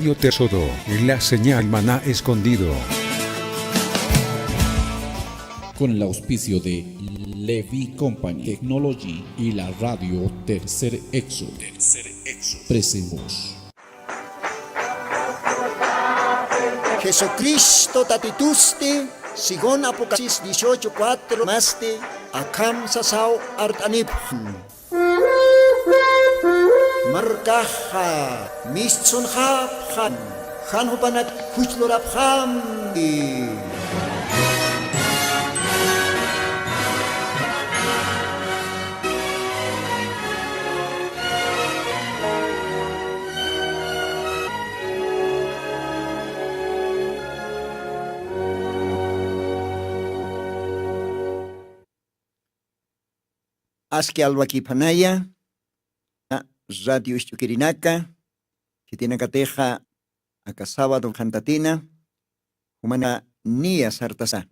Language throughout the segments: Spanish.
Radio Tesoro, la señal Maná Escondido. Con el auspicio de Levi Company Technology y la radio Tercer Exo. Presentamos. Jesucristo tatituste, sigon Apocalipsis 18:4 maste, akam sasao artanip. Markaha, mistsun han hupanat hujlorap ham. Aski alwaki panaya, radio Istukirinaka, que tiene cateja acá sábado cantatina, humana nia sartasa,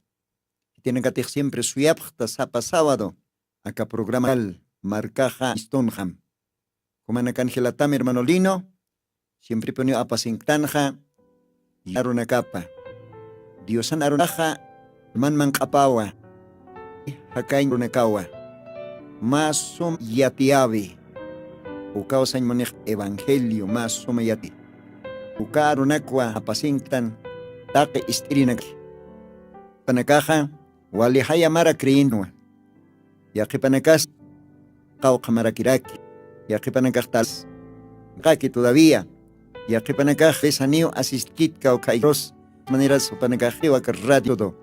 que tiene cateja siempre suyapta sapa sábado, acá programa marcaja Stoneham, humana cangelatame hermanolino, siempre pone apasinctanja, y aruna capa, diosan arunaja, man kapawa, hakain runekawa. Masum yatiabi ukausan manik evangelio masum yati ukarunakwa apasingtan take istirinak panakaja wali haya mara kriinwa yaqi panakas qaw qamarakiraki yaqi panakastas qaki todavía yaqi panakaj besanio asistkit ka ukairos maneras panakajiwa ka radio do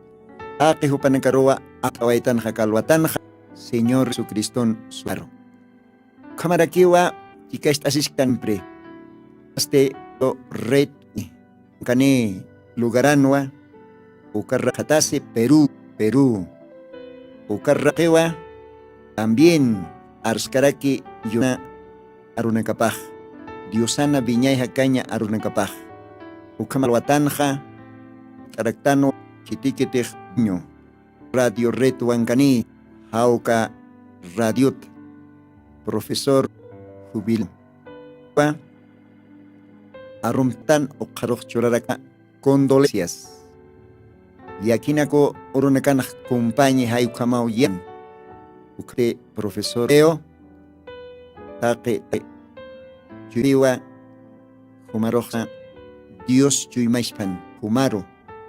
aqi hupanakaroa atawaitan hakalwatan Señor Jesucristo suaro. Kamarakiwa chikast asistan pre. Este red kane lugaranwa ukarrakatase Perú. Ukarrakewa también arskaraki yuna arunakapaj. Diosana viñay hakaña arunakapaj. Ukamalwatanja taraktano chitikitej ño. Radio Red Wankani. Hauka Radiot, profesor jubil. Arumtan o karok choraraka condolencias. Yakinako orunakan compañe hayukamau yan. Ukte profesor Eo. Take Chuywa Humaroja Dios Chuymaishpan Humaro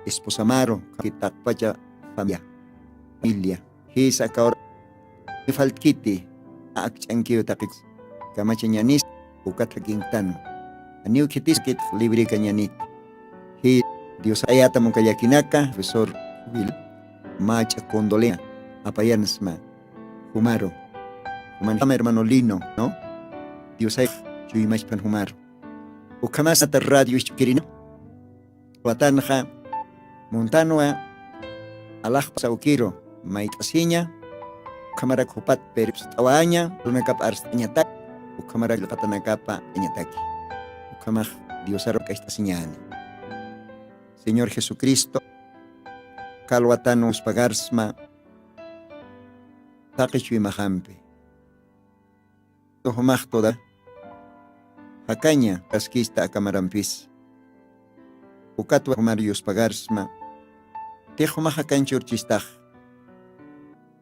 Esposamaro Kitakpacha familia. Hisa kaor falkiti akchankio takik kamachanyanis ukatakintan aniu kitiskit libre kanyanit hi Dios ayata mukayakinaka profesor Will macha condolea apayansma humaro humanama hermano Lino no Dios ay chuyimashpan humaro ukamasa ta radio ishkirino watanja montanwa alaj saukiro maitasinya kamara kupat perips tawanya runakap arstanyata kamara katanakapa anyataki kamah diosaro kaistasinyani Señor Jesucristo kalwatanos pagarsma taqichwi mahampe tohmah toda hakanya kaskista akamaраmpis ukatwa marios pagarsma tehma hakanchur chistah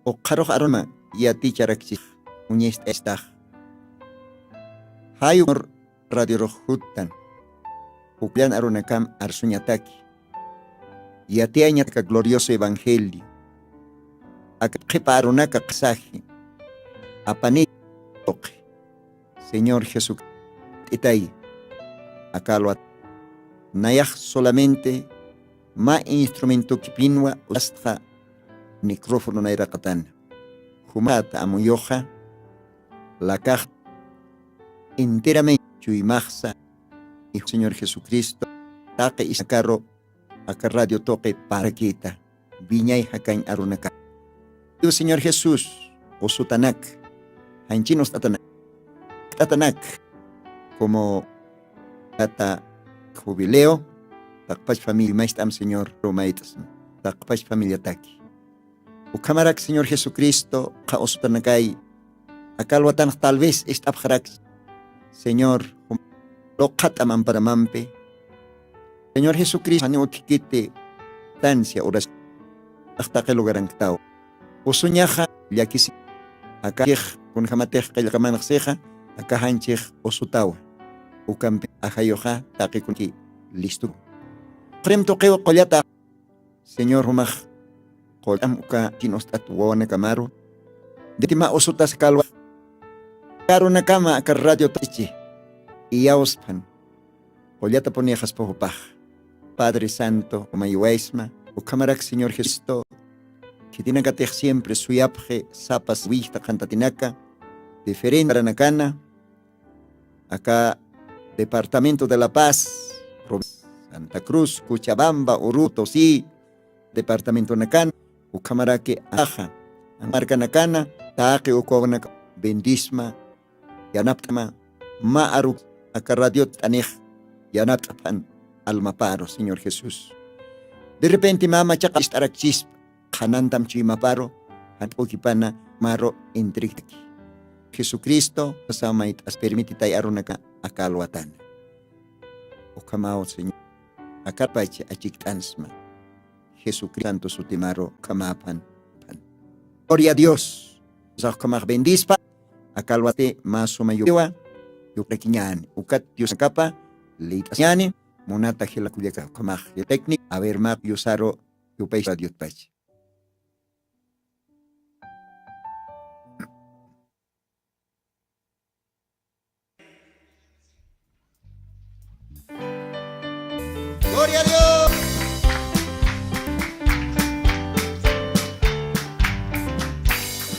o qaroj aroma yati charakchik uñesta estaj hayur radio rojutan uklan arunakam arsuñataki yati añataka glorioso evangelio akqipa arunaka qsaji apani toqi Señor Jesús itay akalwat nayaj solamente ma instrumento kipinwa ustja micrófono na irakatan. Humata amuyoja la caja enteramente chuimaxa y Señor Jesucristo taque y sacarro acá radio toque para quita viña y jacañ arunaka. Dios Señor Jesús osutanak hanchinos tatanak como tata jubileo takpach familia maistam Señor romaitas takpach familia taki. Ukamarak Señor Jesucristo, kaosutanakay, akalwatan tal vez estabjarak, Señor, lokat amamparamampe, Señor Jesucristo, ani utikite tancia oras hasta que lograran tao. Usuñaja yakisi acá kun jamatej kalkaman seja acá hanchej osutawa. Ukampi ajayoja taqikunki listo. Frem toqeo qollata Señor humaj qoltam uka kinostat wona kamaro. Detima osutas kalwa. Karo nakama akar radio tachi. Iyaospan. Qollata poniejas pohopaj. Padre Santo, Umayuaisma, Ukamarak Señor Jesucristo, que tiene que siempre su yapje, zapas, vista, cantatinaka, diferente Aranacana, acá, Departamento de La Paz, Santa Cruz, Cochabamba, Uruto, sí, Departamento Nacan, Ukamarake, Aja, Marca Nacana, Taque, Ukovanak, Bendisma, Yanaptama, Maaruk, acá Radio Tanej, Yanaptapan. Alma paro, Señor Jesús. De repente, mama chaka istarakchis, hanantam chimaparo, hanpokipana maro intrictaki. Jesucristo, pasamait as permititay arunaka akalwatan. Okamao, Señor, akapache achiktansma. Jesucristo santo sutimaro kamapan. Gloria a Dios. Sakamag bendispa, akalwate masumayuwa, yuprekinyan, ukat Dios kapa, leitasyan. Monata hila kuyaka kamah ya teknik aver mak yusaro yupay radio pach. Gloria a Dios.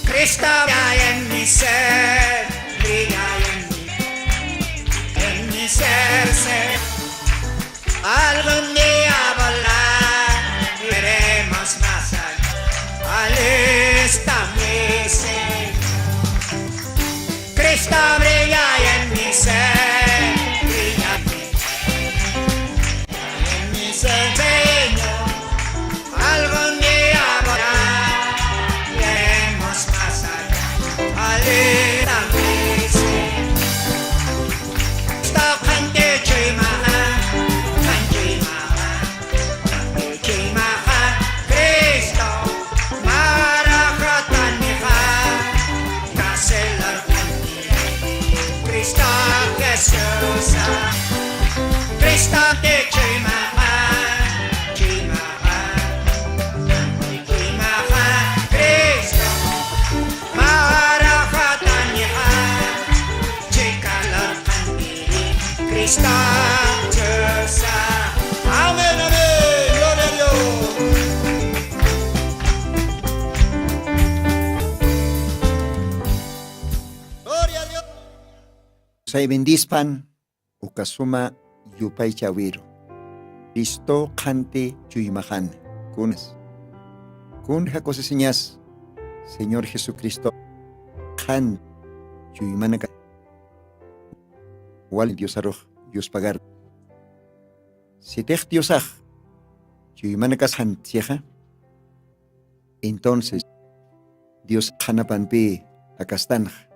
Cristo brilla en mi ser, brilla en mi ser. Algún día volar, veremos más allá, al establecer. Cristo brilla en mi ser, brilla en mi ser, Señor. Algún día volar, veremos más allá, al establecer. Cristo cante chima. Cristo te chimaha, Cristo, Marafataniha, Chikalar Kandiri, Cristo Jesusa. Amén, amén, gloria a Dios. Gloria a Dios. Say bendispan, ukasuma yupay chawiro. Cristo kante chuymahan. Kunas. Kun jakose señas. Señor Jesucristo. Kan chuymanaka. Wal Dios aroj, Dios pagar. Si tej Diosaj, chuymanakas han tieja. Entonces, Dios hanapanpi akastanja.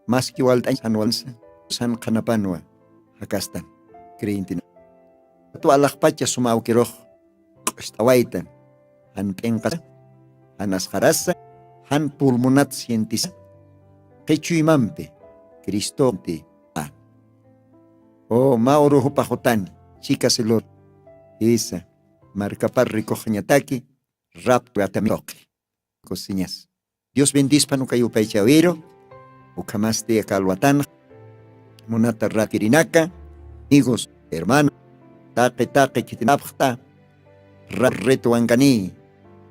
Más que igual anualsa, san kanapanwa, akastan, creintina. Tu alakpacha sumau kiroj, estawaitan, han penkas, han asjarasa, han pulmonat cientis, quechuimampe, Cristonte, an. Oh, mauro hupajotan, chicas elor, esa, marcapar recojañataki, rapto atamiokli, cocinas. Dios bendispa no cayo paichawero, Ukamaste akalwatan, monata ratirinaka, amigos, hermanos, taque chitinapta, reto wankani,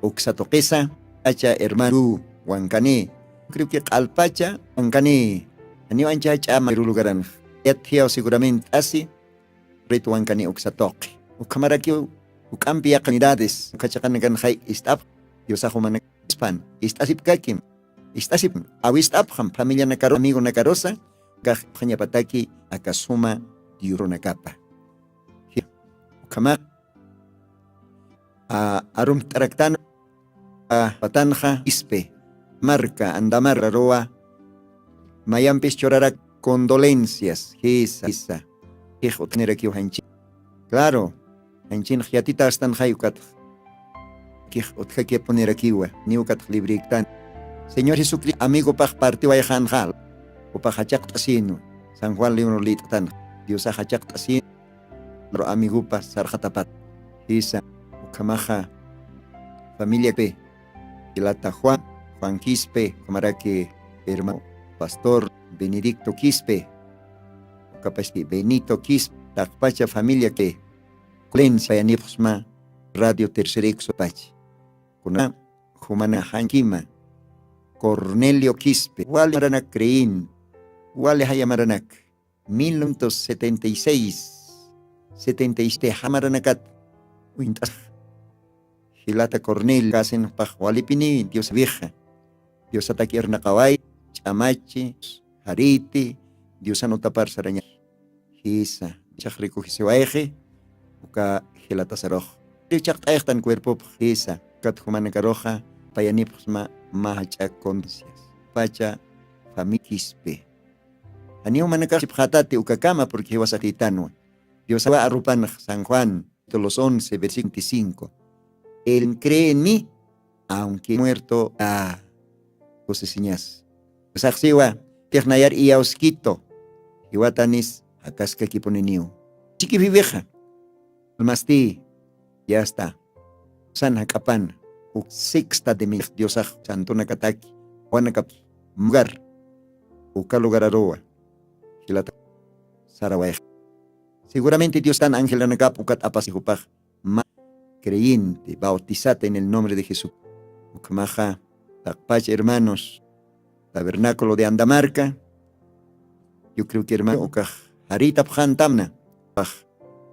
uksatoquesa, acha hermano wankani, creo que alpacha wankani, aniwancha chama lugaran, yathiao seguramente así, reto wankani uksatoque, ukamaraki ukampia canidades, ukachakan hay istap, yosahumanak span, istasip kakim. Istasip awistapjam familia nakaro amigo nakarosa gaj pataki akasuma diuro nakapa. Kama arum taraktan patanja ispe marca andamar roa mayampis chorara condolencias hisa hijo tener aquí hanchi Claro, enchin yatita están hayukat. Otra que poner aquí, ni ukat librictan. Señor Jesucristo, amigo paj partió a Janjal, o pajachak tasino, San Juan León Litan, Dios a hachak tasino, lo amigo pa sarjatapat, Isa, Ukamaja, familia P, Ilata Juan Quispe, como que hermano, pastor Benedicto Quispe, capaz que Benito Quispe, Takpacha familia que, Clencia Yanipsma, Radio Tercerexo Pach, Kuna, Humana Hankima, Cornelio Quispe, Wale Maranak Creín, Wale Hayamaranak, 1976, 77 Hamaranakat, Wintas, Gilata Cornel, Casen Pajualipini, Dios vieja, Dios ataquier Nakawai, Chamachi, Hariti, Dios anotapar Saraña, Gisa, Chachrico Gisewaeje, Uka Gilata Saroj, Richard Eichtan cuerpo, Gisa, Katjumana Caroja, Payanipsma. Mahacha conciencias. Pacha famikispe. Aniu manakasip hatate ukakama porque vas a titano. Dios va a rupan San Juan, los 11, versículo 25. Él cree en mí, aunque muerto a cosesiñas. Saxiwa, ternayar y ausquito. Iwatanis, acasca kiponiniu. Chiqui viveja. Masti, ya está. San Hacapan. Sexta de mi Dios Santona Kataki, Juanacap, Mugar, Ukalugararoa, Gilata, Saraway. Seguramente Dios tan ángel anacap, Ukat apasihupaj, ma creyente, bautizate en el nombre de Jesús. Ukamaja, Takpach hermanos, tabernáculo de Andamarca. Yo creo que hermano, Ukaj, Harita Pjantamna,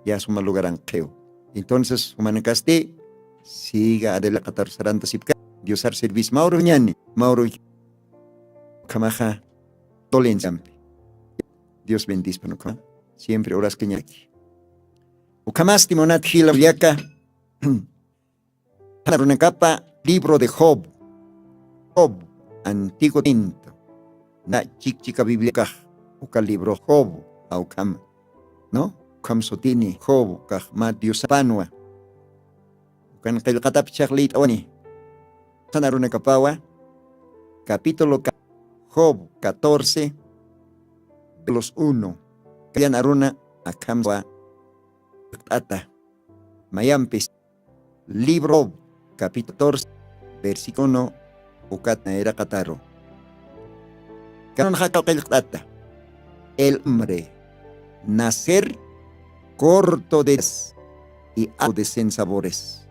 ya suma lugar anqueo. Entonces, Humanacasti, siga adelante katar saranta sipka Dios ar servis Mauro ñani Mauro kamaja tolen zampi Dios bendice no siempre oras que ñaki ukamas timonat hila yaka una capa libro de Job antiguo tinto na chica biblia ukal libro Job aukam no kam sotini Job kah ma Dios panwa kan qilqatap chaqlit awani sanaruna kapawa capítulo Job 14 los 1 kayan aruna akamwa ata mayampis libro capítulo 14 versículo 1 ukat na era kataro kanon hakal qilqata el hombre nacer corto de y de sensabores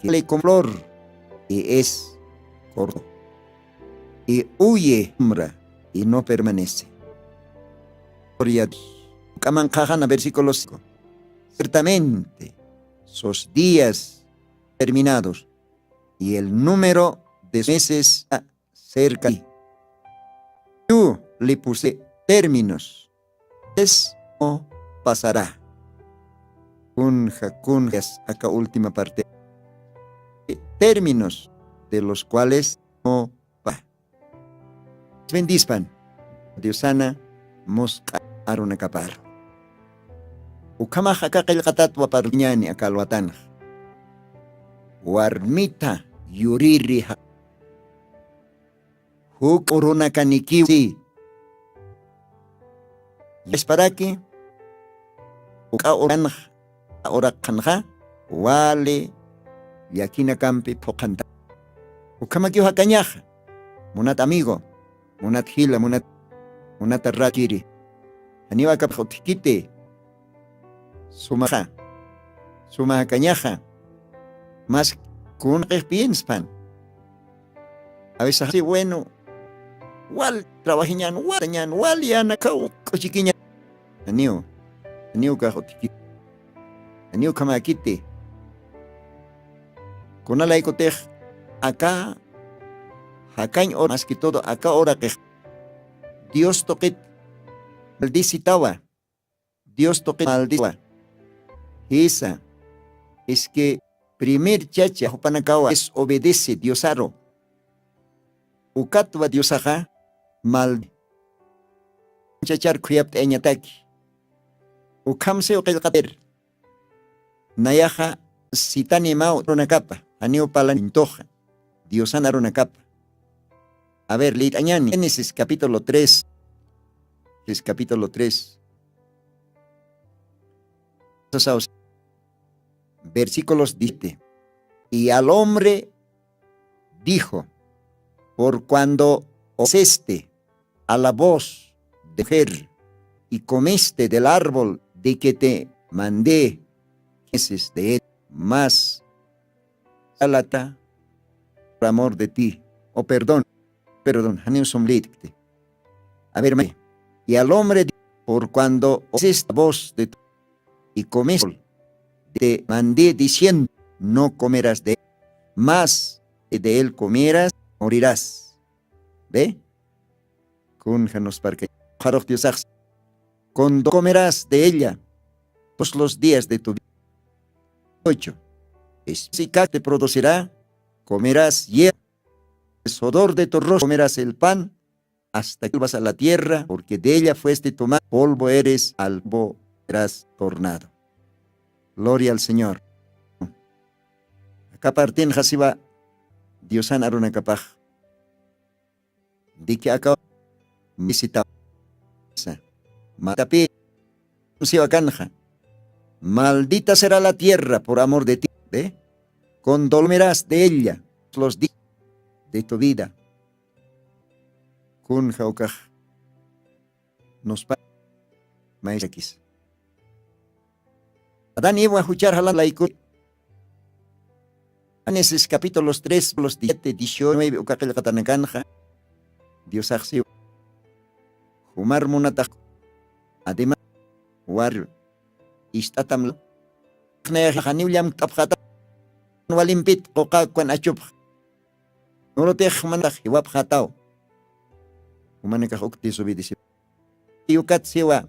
le con flor y es corto y huye y no permanece. Kaman kajan versículo 5. Ciertamente sus días terminados y el número de meses cerca. Tú le puse términos. Es o pasará. Kunjas acá última parte. Términos de los cuales no va. Bendispan. Diosana mosca aruna kapar. Ukama hakakil katatwa parñani akalwatan. Warmita yuriri ha. Huk uruna kaniki. Es para que uka oran orak kanha wale yakina campi pokanta. Ukamakyo hakanyaja. Munat amigo. Munat hila, munat arrakiri. Aniwa kapjotikite. Sumaja. Sumaja kanyaja. Más kun pienspan. A veces así bueno. Wal trabajiñan, wal yana kau kochikiña. Aniu kajotikite. Aniu kamakite. Kunala ikotej acá o más que todo acá ahora que Dios toque maldicitaba Dios toque maldicitaba esa es que primer chacha Hopanakawa es obedece Diosaro ukatwa Diosaja mal chachar kuyap eñataki ukamse o qilqater Nayaja sitani mao una capa. Anio pala intoja. Dios ana una capa. A ver, Litañani. Génesis capítulo 3. Es capítulo 3. Versículos dice. Y al hombre dijo, por cuando oíste a la voz de mujer y comiste del árbol de que te mandé, es de él, más salata por amor de ti, o perdón, a ver, y al hombre dijo, por cuando oíste la voz de tu y comiste, te mandé diciendo, no comerás de él, más de él comieras, morirás. ¿Ve? Cuando comerás de ella todos los días de tu vida. 8. Si te producirá, comerás hierba, el sudor de tu rostro comerás el pan, hasta que vas a la tierra, porque de ella fuiste tomado, polvo eres, al polvo serás tornado. Gloria al Señor. Acá parten Hasiba, Dios aruna capaj. Di que acá visita Matapi, Canja. Maldita será la tierra por amor de ti, ¿ve? Condolmerás de ella los días de tu vida. Kun jaukaj. Nos pa maíz. Adán iba a escuchar a la iku. Génesis capítulos 3, los 17, 19, ukakil katanakanja. Dios axiu. Humar munatak. Además, war istatam khaniuliam tapkhata walimpit qoqa kwan achup. Nurotech manach iwap khatao. Humaneka ukti subidisi. Iukat siwa.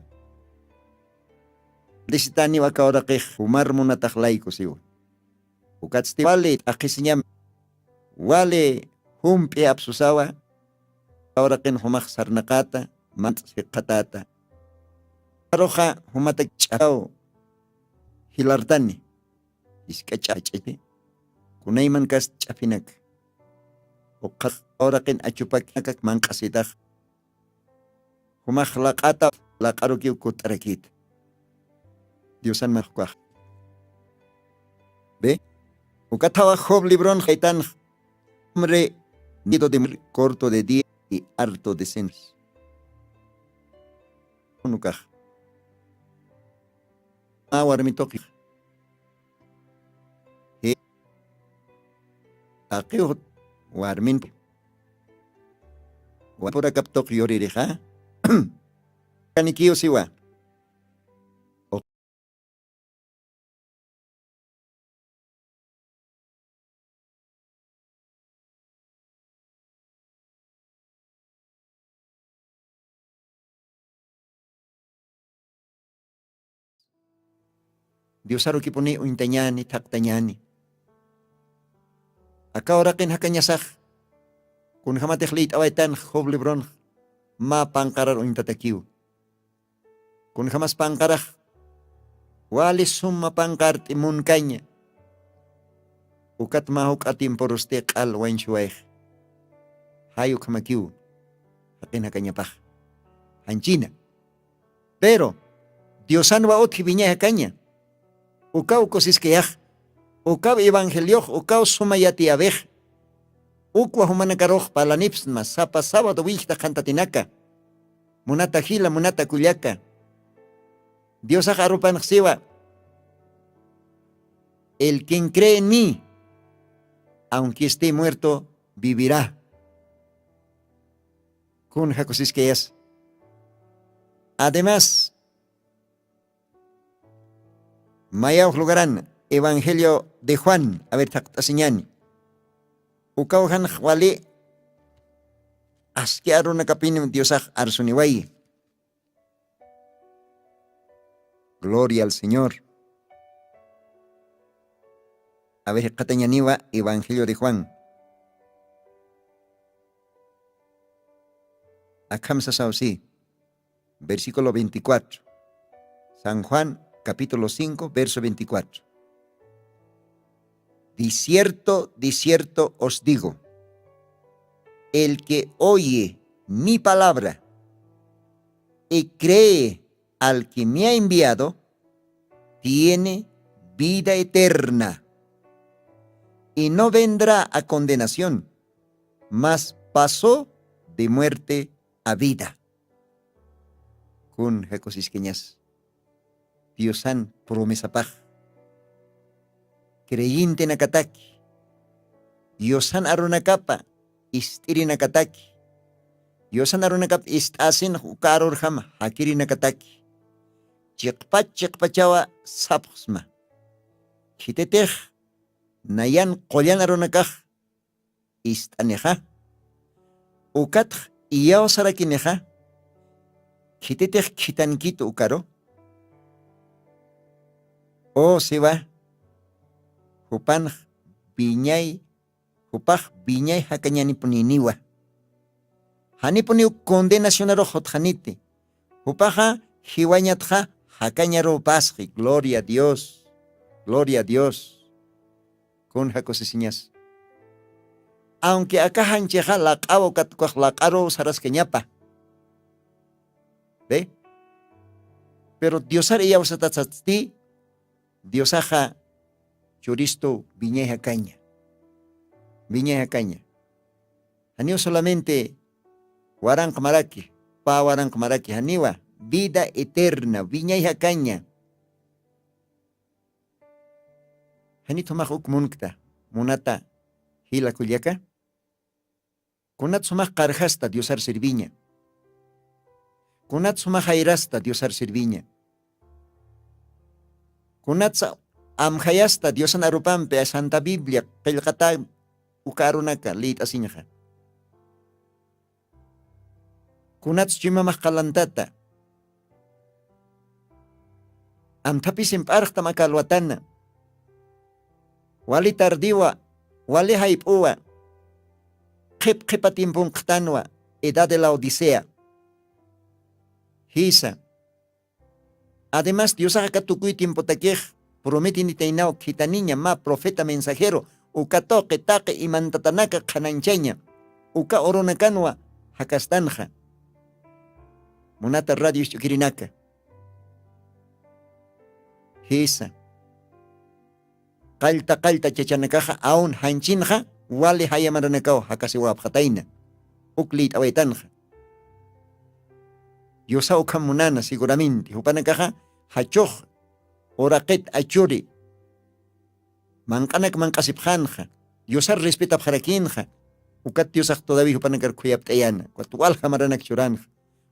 Disitani wa kauraqih humar munatak laiko siwa. Ukat stiwali akisinyam wale humpi apsusawa. Kauraqin humak sarnakata mant siqatata. Roja humatak chao hilartani iskachachete kunayman kas chafinak uqaq awraqin achupak akak manqasitaj humaq laqata laqarukiw kutarakit Diosan mahkuaj ve ukatawa Job libron jaitan hombre nido de corto de día y harto de cenas unukaj warmi toki he aqiu warmin wapura kaptok yoririha kanikio siwa Dios aro kipuni uintanyani taktanyani. Aka orakin hakanyasak. Kun hamatiklit awaitan Job libron ma pangkarar uintatakiw. Kun hamas pangkarah wali summa pangkart imun kanya. Ukat mahuk atim poruste qal wain shuwaih. Hayuk hamakiw. Hakin hakanyapah. Hanchina. Pero Diosan waot hibinya hakanya. Ukaw kosiskeyaj, ukaw evangelio, ukaw sumayati abej, ukwa humanakaroj palanips mas sapa sábado wihta kantatinaka, munata gila, munata kuliaka. Dios ajarupan siwa, el quien cree en mí, aunque esté muerto, vivirá. Kun hakosiskeyas. Además, Mayaw lugaran, Evangelio de Juan, a ver, taktaseñani. Ukauhan wali, askiaru nakapinim Diosaj arsuniwai. Gloria al Señor. A ver, katañaniwa, Evangelio de Juan. Akamsa sausi, versículo 24. San Juan capítulo 5, verso 24. de cierto os digo, el que oye mi palabra y cree al que me ha enviado, tiene vida eterna y no vendrá a condenación, mas pasó de muerte a vida. Kun jacosisqueñas, Diosan promesa paj, creyente nakataki, Diosan arunakapa, istiri nakataki, Diosan arunakap istasin hukaror jama, hakiri nakataki, chikpachawa sapsma, kitetej, nayan kolyan arunakaj, istaneja, ukatj iyao sarakineja, kitetej kitankito ukaro, o se va, hupan biñay, hupaj biñay hakanyani puniniwa. Hanipuni condenación aro hotjanite. Hupaja hiwañatja hakañaro pasji. Gloria a Dios. Gloria a Dios. Con jacosesiñas. Aunque acá hancheja la cabo katkuaj la caro sarasqueñapa. ¿Ve? Pero Diosar ella usatatzati. Diosaja churisto viñeja caña. Viñeja caña. Hanio solamente Warang Kamaraki, pa Warang Kamaraki, Haniwa, vida eterna, viñeja caña. Hanito mahuk munkta, munata, hila kuliaka. Kunat sumah karjasta Diosar sirviña. Kunat sumah jairasta Diosar sirviña. Kunatsa amjayasta Diosan arupampe a Santa Biblia pelkata ukarunaka lit asinyaja. Kunats chima kalantata. Amtapis imparta makalwatana. Wali tardiwa, wali haipua. Kipatimpung ktanwa, edad de la Odisea. Hisa. Además, Dios haga tukui tiempo taquej, promete ni teinao, kitaniña, ma, profeta mensajero, uka toque, taque y mantatanaka, kananchaña, uka oronakanwa, hakastanja. Munata radio chukirinaka. Hisa. Kalta chachanakaja, aun hanchinja, wale hayamaranakao, hakasiwap hataina. Uklit awaitanja. Yosa ukamunana seguramente. Hupanakaja, hachoj, oraket achuri. Mankanak mankasipjanja. Yosa respeta pjarakinja. Ukat Diosak todavía hupanakar kuyaptayana. Cuatual jamaranak churanja.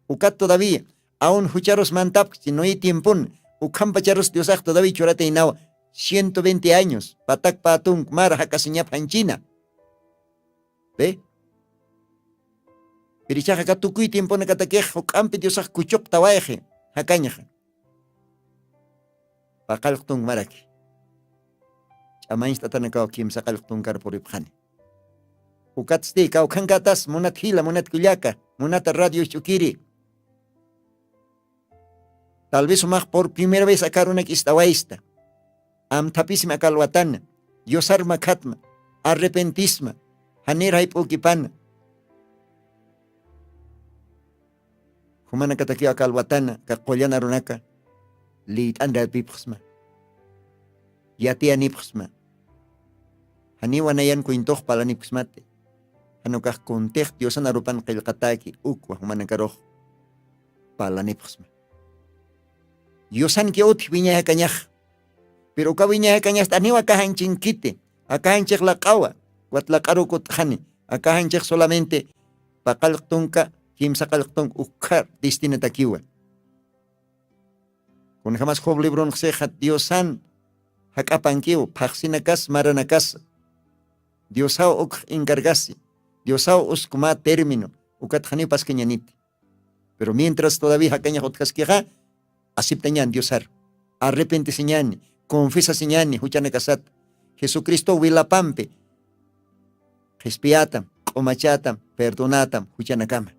Ukat todavía, aún hucharos mantap, si no hay tiempo, ukampacharos Diosak todavía churate inao, 120 años, patak patung, mara hakasiñap hanchina. ¿Ve? Pirichaja katukui tiempo nakatakej, ukampi Diosak kuchok tawaeje, hakañaja. Pakalktung maraki. Chamains tatanakaw kim sakalktung karpuripjani. Ukatsti, kaukankatas, munat hila, munat kulyaka, munat radio chukiri. Tal vez por primera vez sacaron una istawaista. Am tapisma kalwatana. Yosar makatma. Arrepentisma. Hanir haipukipana. Humana katakia kalwatana. Kakolyana runaka. Lit anda pipusma. Yatia nipusma. Haniwa na yan kuintoh pala nipusmate. Hanukah kontek Diosan arupan kilkataki. Ukwa humana karoh. Pala nipusma. Diosan kiot viña cañaj. Pero ka viña cañaj taniwa kahanchin kite. Akahanchik la kawa. Wat la karukut hani. Akahanchik solamente pakalktunka kimsa kalktung ukar destina takiwa. Kun jamás job libron xejat Diosan hakapankiw paksinakas maranakas. Diosao uk encargasi. Diosao uskuma término. Ukat hani paskeñaniti. Pero mientras todavía hakaña hotkaskiha aceptañan Diosar, arrepente señani, confiesa señani, huchane kasat, Jesucristo wilapampe, respiatam, omachatam, perdonatam, huchana kama,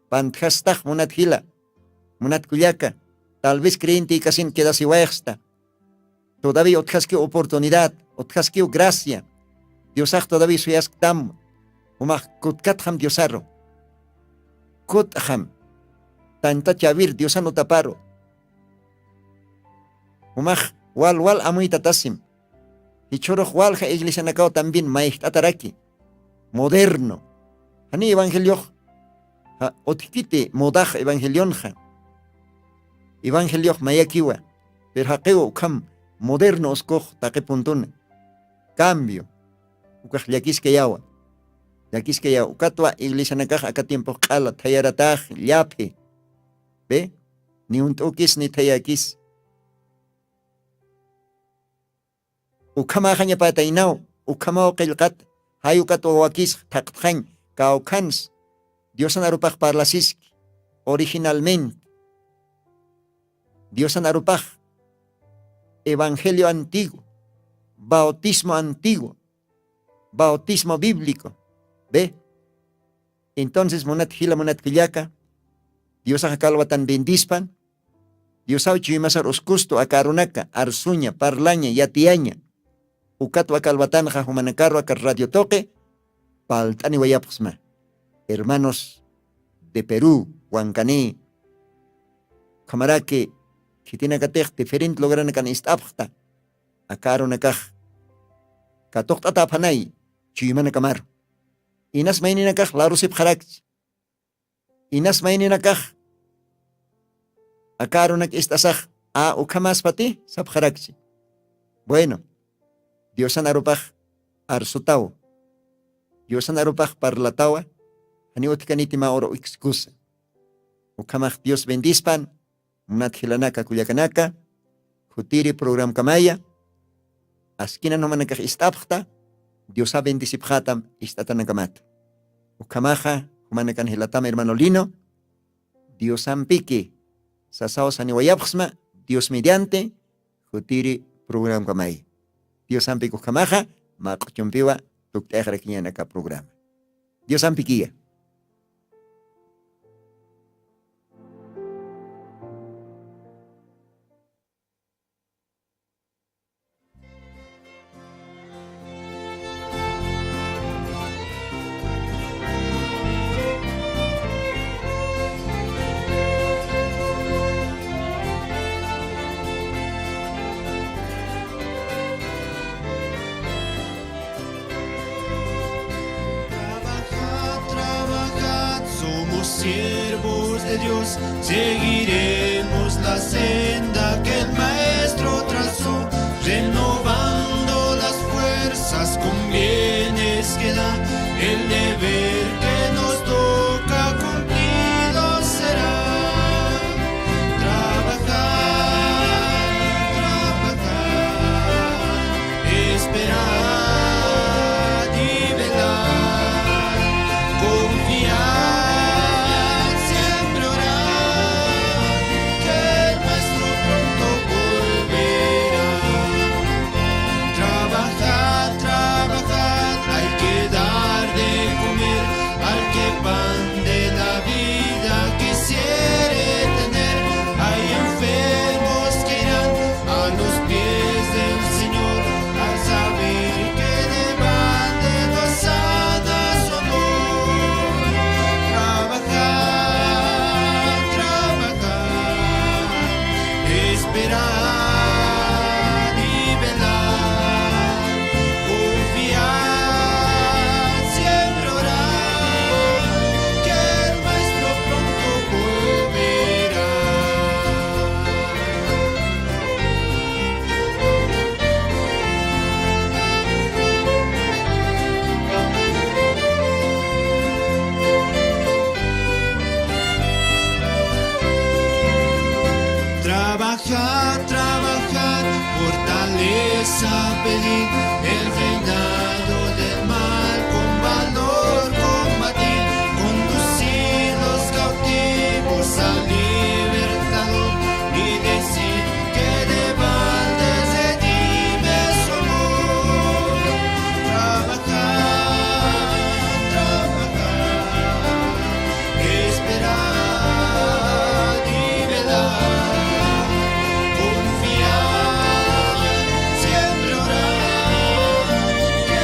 pantjastaj munat hila, munat kulyaka, tal vez creyente y casin queda siwaexta, todavía otjaski oportunidad, otjaski gracia, Diosaj todavía suyastam, umaj kutkatham Diosarro, kutham, tanta chavir Diosano taparo, umaj wal amuita tasim, y choro walja iglesia nakao también maihtataraki, moderno, ani evangelio, otikite modaj evangelionja, evangelio mayakiwa, pero haqueo kam moderno oskoj takepuntune, cambio, ukaj yakiske yawa, ukatwa iglesia nakaj acá tiempo kala tayarataj llape, ve, ni un tukis ni tayakis. Ukama hanya patainao, ukama qilqat, hayukat wakis taqthan, kaukans, Dios anarupaj parlasiski, originalmente. Dios anarupaj, evangelio antiguo, bautismo antiguo, bautismo bíblico, ¿ve? Entonces monat hila monat killaka, Dios akalwatan bendispan, Dios auchimasar oskusto akarunaka, arsuña, parlaña, yatiaña, ukat wakalwatan jahumanakaro akar radio toque, paltani wayapusma, hermanos de Perú, Huancané, camarake, que tiene que tener diferente logran kan istabta, akarunakaj, katokta tapanay, chimana kamar, inas maininakaj larusip harakch, inas maininakaj, akarunak istasaj, ukamas pati, sab harakch. Bueno, Dios anarupaj arsutao, Dios anarupaj parlatawa, aniotkaniti oro excusa. Ukamaj Dios bendispan, munat hilanaka kuyakanaka, jutiri program kamaya, askina no manakaj istabhta, Dios ha bendisiphatam istatanakamat. Ukamaja, humanakan hilatam hermano Lino, Dios ampiki, sasaos aniwayapsma, Dios mediante, jutiri program kamaya. Dios ampiki ukamaja, makuchumpiwa, tuktejarekinyanaka programa. Dios ampikia. Siervos de Dios, seguiremos la senda que el Maestro trazó, renovando las fuerzas con bienes que da, el deber que nos toca cumplido será. Trabajar, esperar y velar, confiar. Pan de la vida quisiere tener, hay enfermos que irán a los pies del Señor al saber que deban de los sana su amor. Trabajar, esperar y velar, confiar, siempre orar. Trabajar, fortaleza pedir, el reinado del mal con valor combatir, conducir los cautivos al libertador y decir que de balde redime su amor. Trabajar, esperar y velar. Siempre orar, que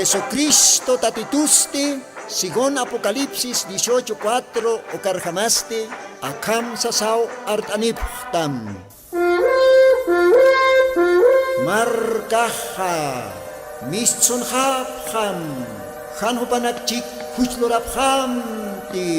Jesucristo tatituste, según Apocalipsis 18:4 o carjamaste, akam sasao artaniptam. Markaha, mistsun hapham, hanhupanakchik huchloraphamti.